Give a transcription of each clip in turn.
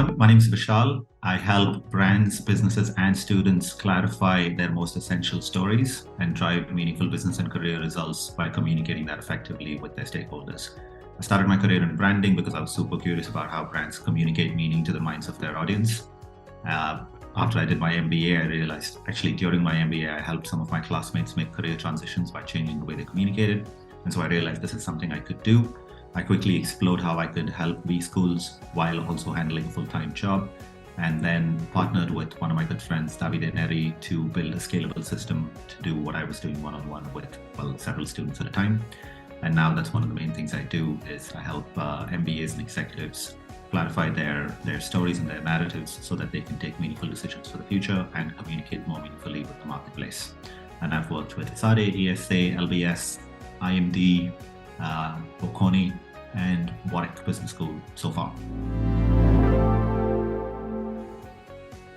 everyone. My name is Vishal. I help brands, businesses, and students clarify their most essential stories and drive meaningful business and career results by communicating that effectively with their stakeholders. I started my career in branding because I was super curious about how brands communicate meaning to the minds of their audience. After I did my MBA, I realized actually during my MBA, I helped some of my classmates make career transitions by changing the way they communicated. And so I realized this is something I could do. I quickly explored how I could help B schools while also handling a full-time job, and then partnered with one of my good friends, Davide Neri, to build a scalable system to do what I was doing one-on-one with, several students at a time. And now that's one of the main things I do is I help MBAs and executives clarify their stories and their narratives so that they can take meaningful decisions for the future and communicate more meaningfully with the marketplace. And I've worked with SADE, ESA, LBS, IMD, Bocconi, and Warwick Business School so far.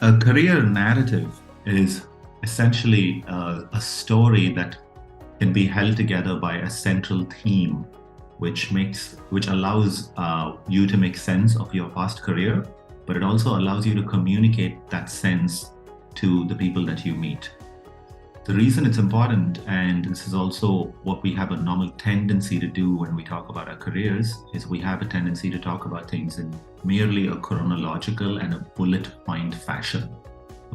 A career narrative is essentially a story that can be held together by a central theme, which allows you to make sense of your past career, but it also allows you to communicate that sense to the people that you meet. The reason it's important, and this is also what we have a normal tendency to do when we talk about our careers, is we have a tendency to talk about things in merely a chronological and a bullet point fashion.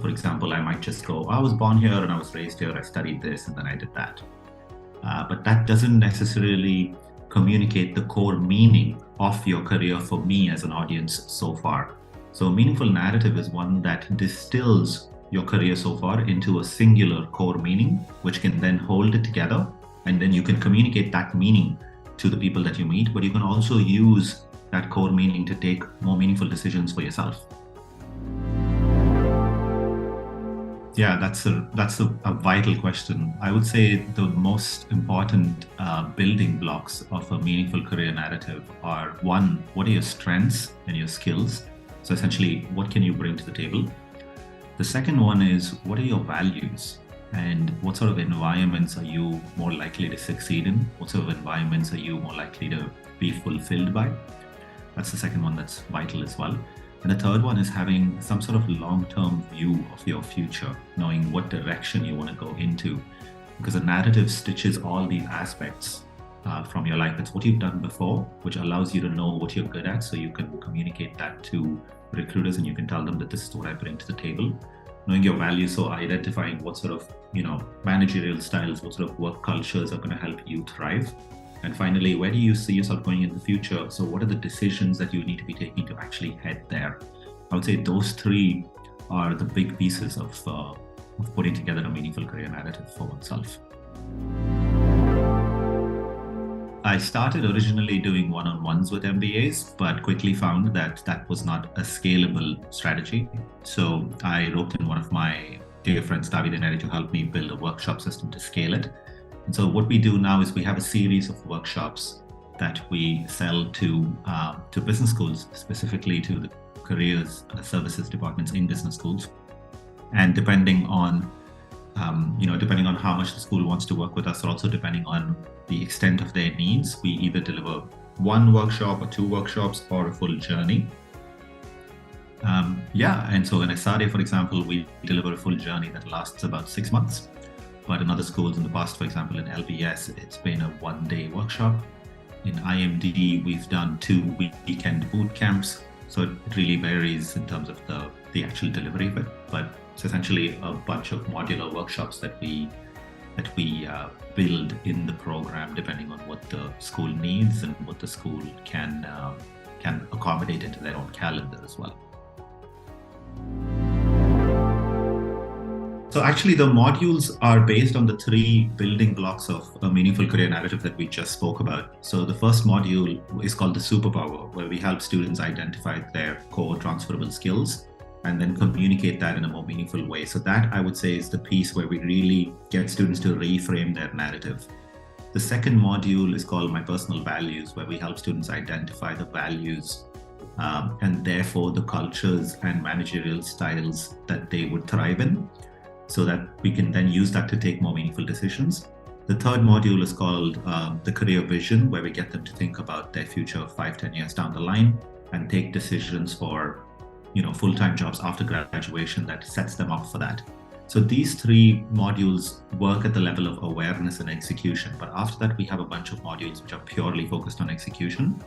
For example, I might just go, I was born here and I was raised here, I studied this and then I did that. But that doesn't necessarily communicate the core meaning of your career for me as an audience so far. So a meaningful narrative is one that distills your career so far into a singular core meaning, which can then hold it together, and then you can communicate that meaning to the people that you meet, but you can also use that core meaning to take more meaningful decisions for yourself. Yeah, that's a vital question. I would say the most important building blocks of a meaningful career narrative are, one, what are your strengths and your skills? So essentially, what can you bring to the table? The second one is, what are your values and what sort of environments are you more likely to succeed in? What sort of environments are you more likely to be fulfilled by? That's the second one that's vital as well. And the third one is having some sort of long-term view of your future, knowing what direction you want to go into, because a narrative stitches all these aspects from your life. It's what you've done before, which allows you to know what you're good at, so you can communicate that to recruiters and you can tell them that this is what I bring to the table. Knowing your values, so identifying what sort of managerial styles, what sort of work cultures are going to help you thrive. And finally, where do you see yourself going in the future? So what are the decisions that you need to be taking to actually head there? I would say those three are the big pieces of putting together a meaningful career narrative for oneself. I started originally doing one-on-ones with MBAs, but quickly found that that was not a scalable strategy. So I roped in one of my dear friends, Davide Neri, to help me build a workshop system to scale it. And so what we do now is we have a series of workshops that we sell to business schools, specifically to the careers services departments in business schools. And depending on how much the school wants to work with us, or also depending on the extent of their needs, we either deliver one workshop or two workshops or a full journey. And so in SADE, for example, we deliver a full journey that lasts about 6 months. But in other schools in the past, for example, in LBS, it's been a one-day workshop. In IMD, we've done 2 weekend boot camps. So it really varies in terms of the actual delivery of it. But it's essentially a bunch of modular workshops that we build in the program, depending on what the school needs and what the school can accommodate into their own calendar as well. So actually, the modules are based on the 3 building blocks of a meaningful career narrative that we just spoke about. So the first module is called the superpower, where we help students identify their core transferable skills and then communicate that in a more meaningful way. So that, I would say, is the piece where we really get students to reframe their narrative. The second module is called My Personal Values, where we help students identify the values and therefore the cultures and managerial styles that they would thrive in, so that we can then use that to take more meaningful decisions. The third module is called the career vision, where we get them to think about their future 5-10 years down the line and take decisions for full-time jobs after graduation that sets them up for that. So these three modules work at the level of awareness and execution. But after that, we have a bunch of modules which are purely focused on execution.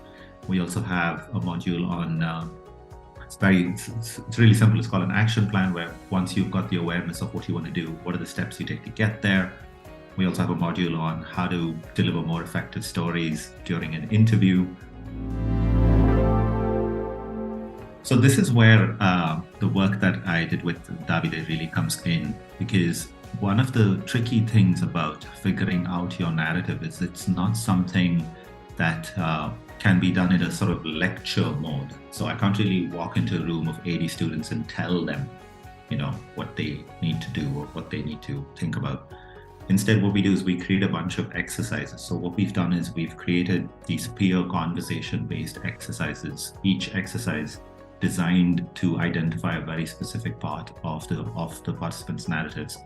We also have a module on it's really simple. It's called an action plan, where once you've got the awareness of what you want to do, what are the steps you take to get there. We also have a module on how to deliver more effective stories during an interview. So this is where the work that I did with Davide really comes in, because one of the tricky things about figuring out your narrative is it's not something that can be done in a sort of lecture mode. So I can't really walk into a room of 80 students and tell them, what they need to do or what they need to think about. Instead, what we do is we create a bunch of exercises. So what we've done is we've created these peer conversation-based exercises, each exercise designed to identify a very specific part of the participants' narratives.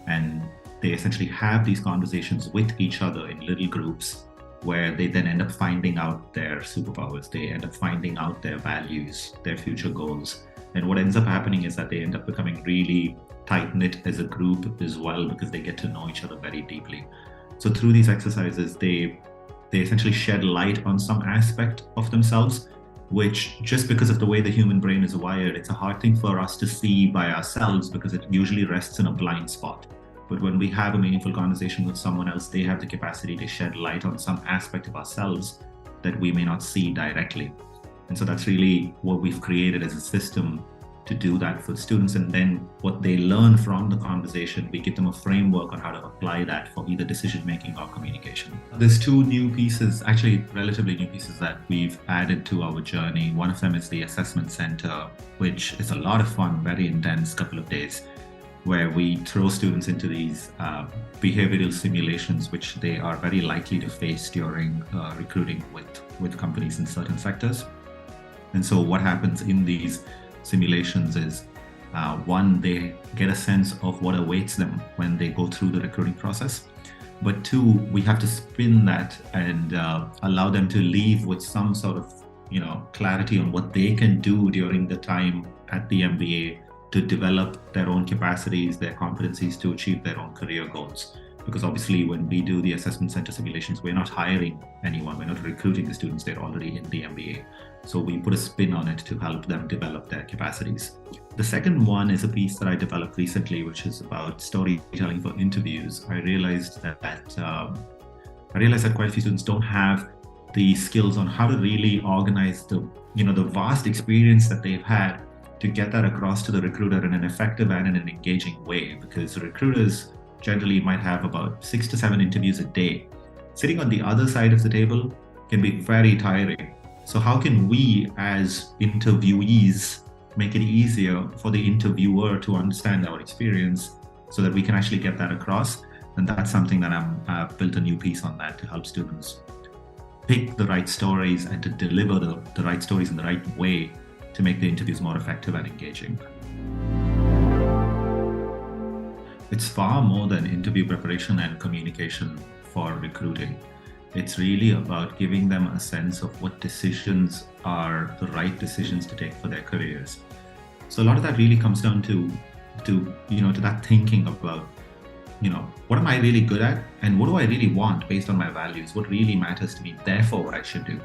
And they essentially have these conversations with each other in little groups, where they then end up finding out their superpowers. They end up finding out their values, their future goals. And what ends up happening is that they end up becoming really tight-knit as a group as well, because they get to know each other very deeply. So through these exercises, they essentially shed light on some aspect of themselves, which, just because of the way the human brain is wired, it's a hard thing for us to see by ourselves, because it usually rests in a blind spot. But when we have a meaningful conversation with someone else, they have the capacity to shed light on some aspect of ourselves that we may not see directly. And so that's really what we've created as a system to do that for students. And then what they learn from the conversation, we give them a framework on how to apply that for either decision-making or communication. There's two new pieces, actually relatively new pieces, that we've added to our journey. One of them is the assessment center, which is a lot of fun, very intense couple of days, where we throw students into these behavioral simulations, which they are very likely to face during recruiting with companies in certain sectors. And so what happens in these simulations is, one, they get a sense of what awaits them when they go through the recruiting process. But two, we have to spin that and allow them to leave with some sort of clarity on what they can do during the time at the MBA to develop their own capacities, their competencies to achieve their own career goals. Because obviously when we do the assessment center simulations, we're not hiring anyone, we're not recruiting the students, they're already in the MBA. So we put a spin on it to help them develop their capacities. The second one is a piece that I developed recently, which is about storytelling for interviews. I realized that quite a few students don't have the skills on how to really organize the vast experience that they've had, to get that across to the recruiter in an effective and in an engaging way, because recruiters generally might have about 6 to 7 interviews a day. Sitting on the other side of the table can be very tiring. So how can we as interviewees make it easier for the interviewer to understand our experience so that we can actually get that across? And that's something that I've built a new piece on that to help students pick the right stories and to deliver the right stories in the right way to make the interviews more effective and engaging. It's far more than interview preparation and communication for recruiting. It's really about giving them a sense of what decisions are the right decisions to take for their careers. So a lot of that really comes down to that thinking about, what am I really good at and what do I really want based on my values? What really matters to me, therefore what I should do.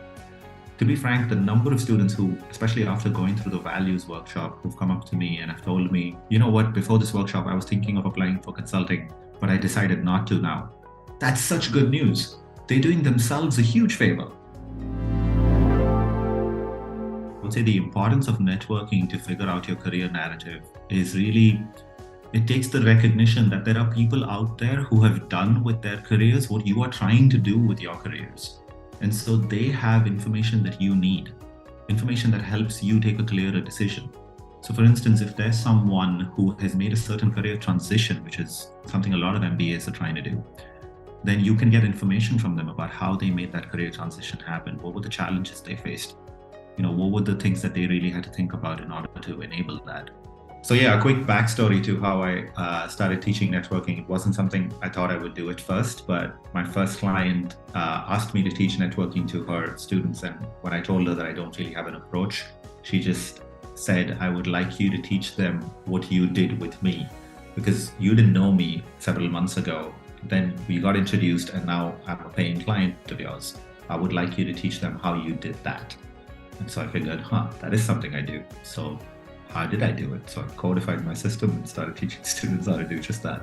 To be frank, the number of students who, especially after going through the values workshop, who've come up to me and have told me, before this workshop, I was thinking of applying for consulting, but I decided not to now. That's such good news. They're doing themselves a huge favor. I would say the importance of networking to figure out your career narrative is really, it takes the recognition that there are people out there who have done with their careers what you are trying to do with your careers. And so they have information that you need, information that helps you take a clearer decision. So for instance, if there's someone who has made a certain career transition, which is something a lot of MBAs are trying to do, then you can get information from them about how they made that career transition happen. What were the challenges they faced? What were the things that they really had to think about in order to enable that? So yeah, a quick backstory to how I started teaching networking. It wasn't something I thought I would do at first, but my first client asked me to teach networking to her students. And when I told her that I don't really have an approach, she just said, I would like you to teach them what you did with me, because you didn't know me several months ago. Then we got introduced, and now I'm a paying client of yours. I would like you to teach them how you did that. And so I figured, that is something I do. So how did I do it? So I codified my system and started teaching students how to do just that.